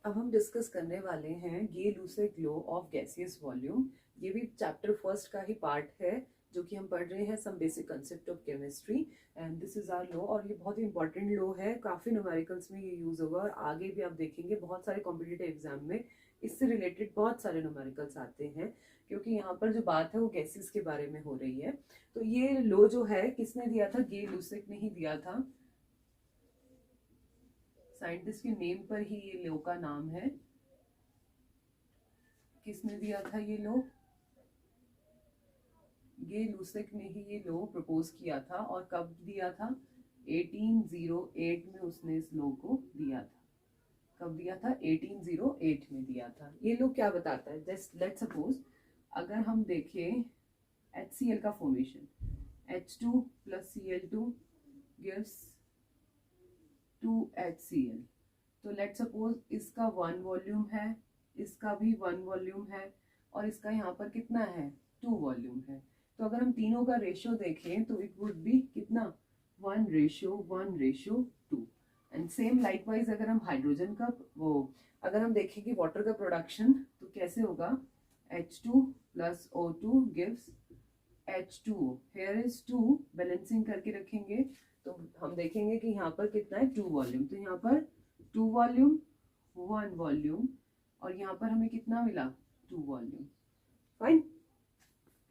अब हम डिस्कस करने वाले हैं गे-लुसेक लॉ ऑफ गैसियस वॉल्यूम। ये भी चैप्टर फर्स्ट का ही पार्ट है जो कि हम पढ़ रहे हैं some basic concept of chemistry and this is our law. और ये बहुत ही इंपॉर्टेंट लॉ है, काफ़ी न्यूमेरिकल्स में ये यूज होगा और आगे भी आप देखेंगे बहुत सारे कॉम्पिटिटिव एग्जाम में इससे रिलेटेड बहुत सारे न्यूमेरिकल्स आते हैं, क्योंकि यहाँ पर जो बात है वो गैसेस के बारे में हो रही है। तो ये लॉ जो है किसने दिया था? गे-लुसेक ने ही दिया था। साइंटिस्ट के नेम पर ही ये लॉ का नाम है। किसने दिया था ये लॉ? गे-लुसेक ने ही ये लॉ प्रपोज किया था। और कब दिया था? 1808 में उसने इस लॉ को दिया था। कब दिया था? 1808 में दिया था। ये लॉ क्या बताता है? जस्ट लेट्स सपोज अगर हम देखें HCl का formation, H2 plus Cl2 gives 2HCl। तो लेट सपोज इसका 1 वॉल्यूम है, इसका भी 1 वॉल्यूम है और इसका यहाँ पर कितना है? 2 वॉल्यूम है। तो अगर हम तीनों का रेशियो देखें तो इट वुड बी कितना? 1:1:2। एंड सेम लाइकवाइज अगर हम हाइड्रोजन का अगर हम देखें कि वाटर का प्रोडक्शन तो कैसे होगा? H2 plus O2 gives H2O। Here is 2, balancing करके रखेंगे तो हम देखेंगे कि यहाँ पर कितना है? 2 वॉल्यूम। तो यहाँ पर 2 वॉल्यूम 1 वॉल्यूम और यहाँ पर हमें कितना मिला? 2 वॉल्यूम। फाइन।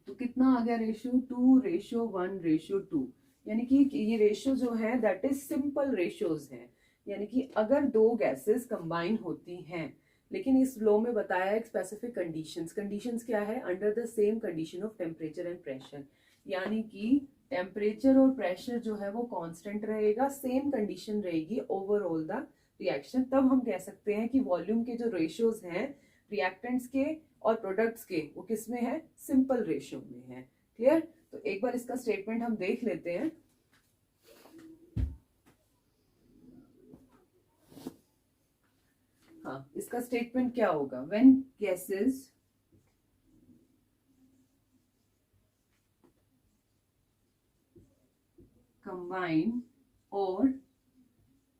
तो कितना आ गया रेशियो? 2:1:2। यानी कि ये रेशियो जो है दैट इज सिंपल रेशियोज है। यानी कि अगर दो गैसेस कंबाइन होती हैं, लेकिन इस लॉ में बताया एक स्पेसिफिक कंडीशंस। कंडीशंस क्या है? Under the same condition of temperature and pressure. यानी कि टेम्परेचर और प्रेशर जो है वो कांस्टेंट रहेगा, सेम कंडीशन रहेगी ओवरऑल द रिएक्शन। तब हम कह सकते हैं कि वॉल्यूम के जो रेशियोज हैं रिएक्टेंट्स के और प्रोडक्ट्स के, वो किस में है? सिंपल रेशियो में है। क्लियर? तो एक बार इसका स्टेटमेंट हम देख लेते हैं। हाँ, इसका स्टेटमेंट क्या होगा? When gases combine or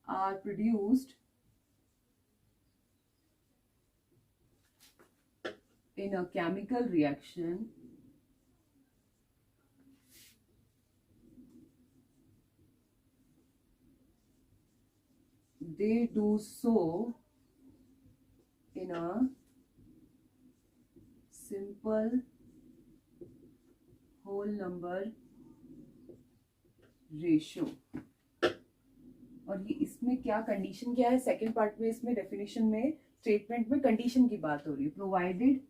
are produced in a chemical reaction, they do so in a simple whole number ratio. और ये इसमें क्या कंडीशन क्या है? सेकेंड पार्ट में इसमें डेफिनेशन में स्टेटमेंट में कंडीशन की बात हो रही है। Provided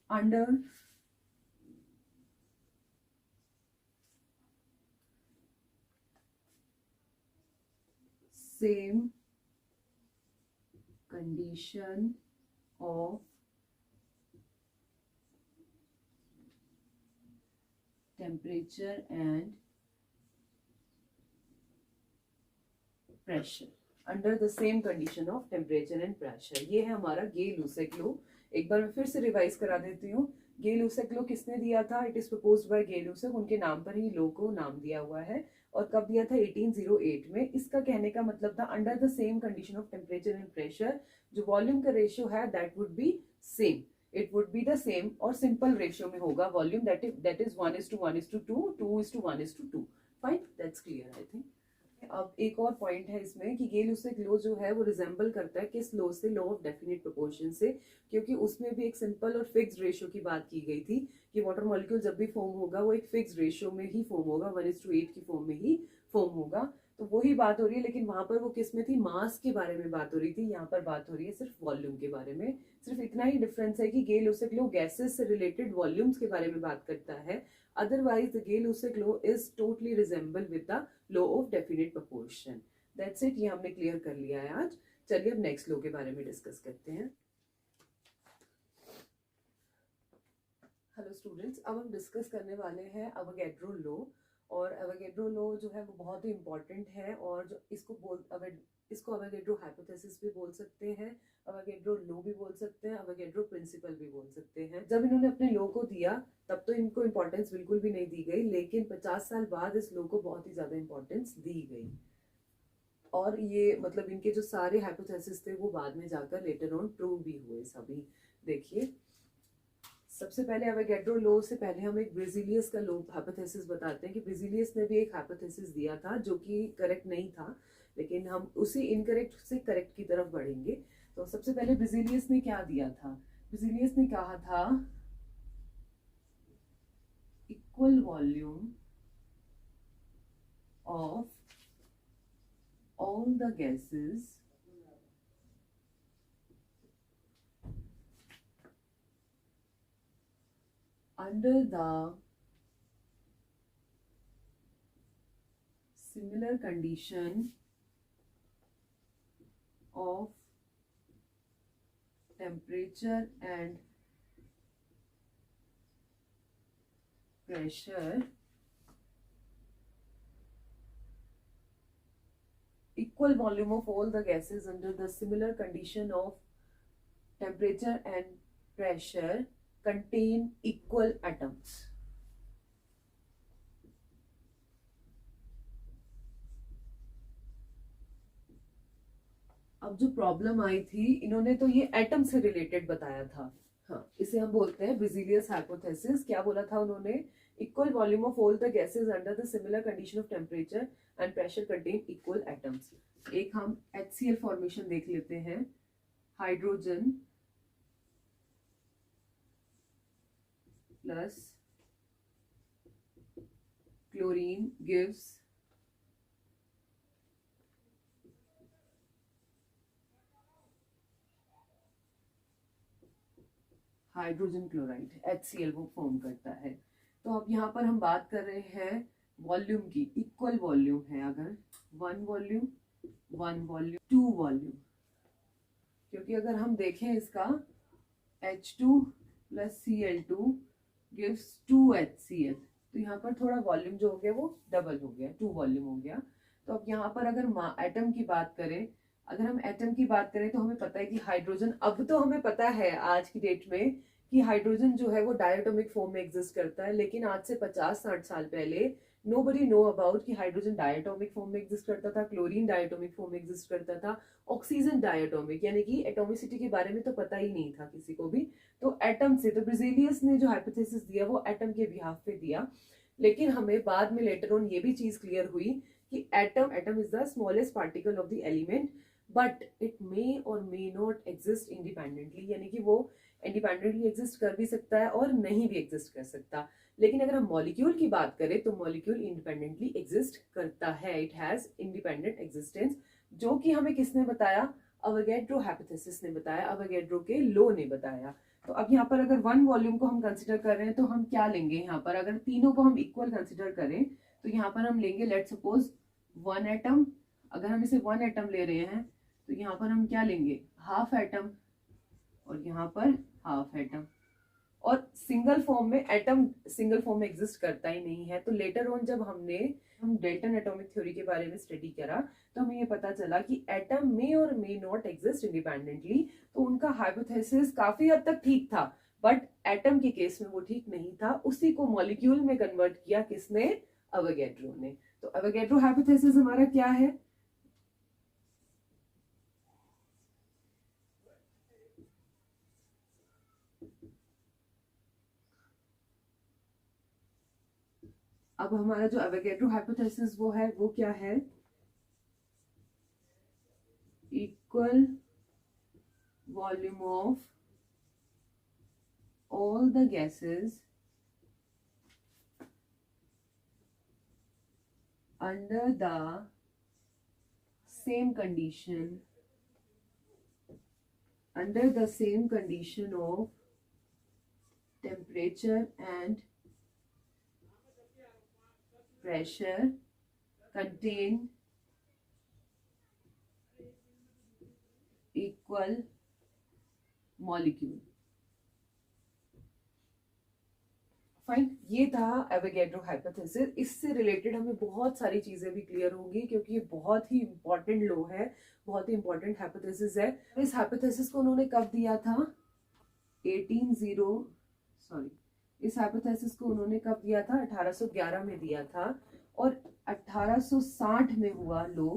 under same condition of temperature and pressure। Under the same condition of temperature and pressure. ये है हमारा गे-लुसेक लॉ। एक बार मैं फिर से रिवाइज करा देती हूँ। गे-लुसेक लॉ किसने दिया था? It is proposed by Gay Lussac. उनके नाम पर ही लॉ को नाम दिया हुआ है। और कब दिया था? 1808 में। इसका कहने का मतलब था under the same condition of temperature and pressure जो वॉल्यूम का रेशियो है that would be same. It would be the same और सिंपल रेशियो में होगा volume, that is 1:1:2, 2:1:2। Fine, that's clear I think. अब एक और पॉइंट है इसमें कि गे-लुसेक लॉ जो है वो रिजेंबल करता है किस लॉ से? लॉ ऑफ डेफिनेट प्रोपोर्शन से। क्योंकि उसमें भी एक सिंपल और फिक्स्ड रेशियो की बात की गई थी कि वाटर मॉलिक्यूल जब भी फॉर्म होगा वो एक फिक्स्ड रेशियो में ही फॉर्म होगा, 1:8 की फॉर्म में ही फॉर्म होगा। तो वही बात हो रही है, लेकिन वहां पर वो किस में थी? मास के बारे में बात हो रही थी। यहाँ पर बात हो रही है सिर्फ वॉल्यूम के बारे में। सिर्फ इतना ही डिफरेंस है कि गे-लुसेक लॉ गैसेस से रिलेटेड वॉल्यूम्स के बारे में बात करता है। Otherwise, the Gay-Lussac law is totally resemble with the law of definite proportion. That's it. ये हमने क्लियर कर लिया है आज। चलिए अब नेक्स्ट लॉ के बारे में डिस्कस करते हैं। हेलो स्टूडेंट्स, अब हम डिस्कस करने वाले हैं अवोगैड्रो लॉ। और अवोगैड्रो लॉ जो है वो बहुत ही इंपॉर्टेंट है और जो इसको अवोगैड्रो हाइपोथेसिस भी बोल सकते हैं, अवोगैड्रो लॉ भी बोल सकते हैं, अवोगैड्रो प्रिंसिपल भी बोल सकते हैं। जब इन्होंने अपने लॉ को दिया तब तो इनको इंपॉर्टेंस बिल्कुल भी नहीं दी गई, लेकिन 50 साल बाद इस लॉ को बहुत ही ज्यादा इंपॉर्टेंस दी गई। और ये मतलब इनके जो सारे हाइपोथेसिस थे वो बाद में जाकर लेटर ऑन प्रूव भी हुए सभी। देखिए, सबसे पहले एवोगैड्रो लॉ से पहले हम एक ब्रिजिलियस का लॉ हाइपोथेसिस बताते हैं कि ब्रिजिलियस ने भी एक हाइपोथेसिस दिया था जो कि करेक्ट नहीं था, लेकिन हम उसी इनकरेक्ट से करेक्ट की तरफ बढ़ेंगे। तो सबसे पहले ब्रिजिलियस ने क्या दिया था? ब्रिजिलियस ने कहा था equal volume of all the gases under the similar condition of temperature and pressure, equal volume of all the gases under the similar condition of temperature and pressure contain equal atoms. अब जो problem आई थी, इन्होंने तो ये atom से related बताया था। हाँ, इसे हम बोलते हैं ब्रिजिलियस हाइपोथेसिस। क्या बोला था उन्होंने? Equal volume of all the gases under the similar condition of temperature and pressure contain equal atoms. एक हम HCl फॉर्मेशन देख लेते हैं। Hydrogen plus chlorine gives hydrogen chloride, HCl वो फॉर्म करता है। तो अब यहाँ पर हम बात कर रहे हैं वॉल्यूम की। इक्वल वॉल्यूम है, अगर वन वॉल्यूम 2 वॉल्यूम, क्योंकि अगर हम देखें इसका H2 plus Cl2 gives 2 HCl, तो यहाँ पर थोड़ा वॉल्यूम जो हो गया वो डबल हो गया, 2 वॉल्यूम हो गया। तो अब यहाँ पर अगर एटम की बात करें, अगर हम एटम की बात करें तो हमें पता है कि हाइड्रोजन, अब तो हमें पता है आज की डेट में कि हाइड्रोजन जो है वो डायटोमिक फॉर्म में एग्जिस्ट करता है, लेकिन आज से 50-60 साल पहले नोबडी नो अबाउट कि हाइड्रोजन डायटोमिक फॉर्म में एग्जिस्ट करता था, क्लोरीन डायटोमिक फॉर्म में एग्जिस्ट करता था, ऑक्सीजन डायटोमिक, यानी कि एटोमिसिटी के बारे में तो पता ही नहीं था किसी को भी। तो एटम से, तो ब्रिजिलियस ने जो हाइपोथेसिस दिया वो एटम के बिहाफ पे दिया। लेकिन हमें बाद में लेटर ऑन ये भी चीज क्लियर हुई कि atom is the smallest particle of the element, but it may और मे नॉट एग्जिस्ट इंडिपेंडेंटली, यानी कि वो इंडिपेंडेंटली एग्जिस्ट कर भी सकता है और नहीं भी एग्जिस्ट कर सकता। लेकिन अगर हम मॉलिक्यूल की बात करें तो मॉलिक्यूल इंडिपेंडेंटली एग्जिस्ट करता है, इट हैज इंडिपेंडेंट एग्जिस्टेंस, जो कि हमें किसने बताया? अवोगैड्रो हाइपोथेसिस ने बताया, अवोगैड्रो के लॉ ने बताया। तो अब यहाँ पर अगर वन वॉल्यूम को हम कंसिडर कर रहे हैं तो हम क्या लेंगे? यहाँ पर अगर तीनों को हम इक्वल कंसिडर करें तो यहाँ पर हम लेंगे, लेट सपोज 1 एटम। अगर हम इसे 1 एटम ले रहे हैं तो यहाँ पर हम क्या लेंगे? हाफ एटम, और यहाँ पर हाफ एटम। और सिंगल फॉर्म में एटम सिंगल फॉर्म में एग्जिस्ट करता ही नहीं है। तो लेटर ऑन जब हम डेल्टन एटॉमिक थ्योरी के बारे में स्टडी करा तो हमें ये पता चला कि एटम मे और मे नॉट एग्जिस्ट इंडिपेंडेंटली। तो उनका हाइपोथेसिस काफी हद तक ठीक था, बट एटम के केस में वो ठीक नहीं था। उसी को मॉलिक्यूल में कन्वर्ट किया किसने? अवोगैड्रो ने। तो अवोगैड्रो हाइपोथेसिस हमारा क्या है? अब हमारा जो एवोगैड्रो हाइपोथेसिस वो क्या है? Equal volume of all the gases under the same condition of temperature and pressure contain equal molecule। Fine, ये था एवोगैड्रो हाइपोथेसिस। इससे रिलेटेड हमें बहुत सारी चीजें भी क्लियर होंगी क्योंकि ये बहुत ही इंपॉर्टेंट लॉ है, बहुत ही इंपॉर्टेंट हाइपोथेसिस है। इस हाइपोथेसिस को उन्होंने कब दिया था? इस हाइपोथेसिस को उन्होंने कब दिया था? 1811 में दिया था। और 1860 में हुआ लॉ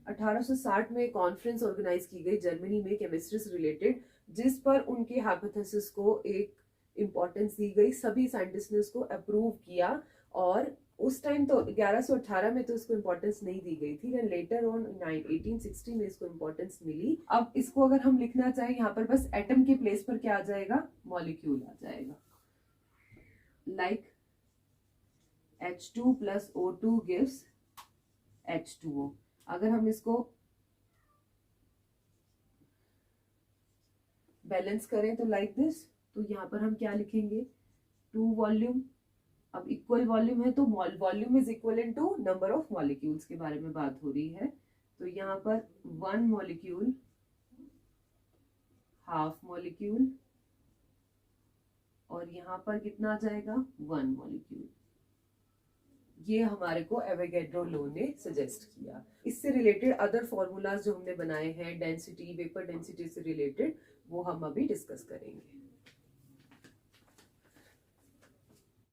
1860 में कॉन्फ्रेंस ऑर्गेनाइज की गई जर्मनी में केमिस्ट्री से रिलेटेड, जिस पर उनके हाइपोथेसिस को एक इम्पोर्टेंस दी गई। सभी साइंटिस्ट ने उसको अप्रूव किया और उस टाइम तो 1118 में तो इसको इम्पोर्टेंस नहीं दी गई थी, देन लेटर ऑन 1860 में इसको इम्पोर्टेंस मिली। अब इसको अगर हम लिखना चाहें यहाँ पर बस एटम के प्लेस पर क्या आ जाएगा, मॉलिक्यूल आ जाएगा। Like H2 plus O2 gives H2O। अगर हम इसको बैलेंस करें तो लाइक दिस, तो यहाँ पर हम क्या लिखेंगे, 2 वॉल्यूम। अब इक्वल वॉल्यूम है तो volume is equivalent to number of molecules के बारे में बात हो रही है। तो यहाँ पर 1 मॉलिक्यूल, हाफ मॉलिक्यूल, और यहाँ पर कितना आ जाएगा, 1 मॉलिक्यूल। ये हमारे को एवोगैड्रो लॉ ने सजेस्ट किया। इससे रिलेटेड अदर फॉर्मूलाज जो हमने बनाए हैं डेंसिटी, वेपर डेंसिटी से रिलेटेड, वो हम अभी डिस्कस करेंगे।